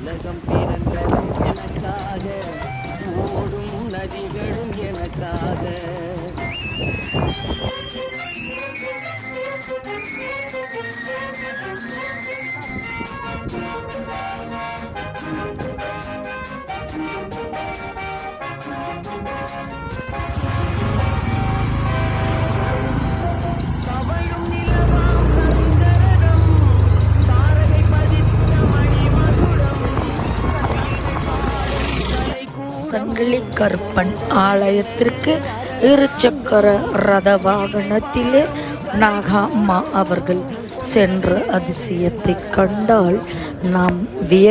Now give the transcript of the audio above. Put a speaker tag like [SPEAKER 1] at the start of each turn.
[SPEAKER 1] உலகம் பிறந்தது எனக்காக, ஓடும் நதிகளும் எனக்காக. கவழும் நிலவாம் கவிந்தரகம், தாரகை பதித்த மணிமகுடம்,
[SPEAKER 2] சங்கிலி கருப்பன் ஆலயத்திற்கு இருசக்கர ரத வாகனத்திலே நாகம்மா அவர்கள் சென்ற அதிசயத்தை கண்டால் நாம் வியக்க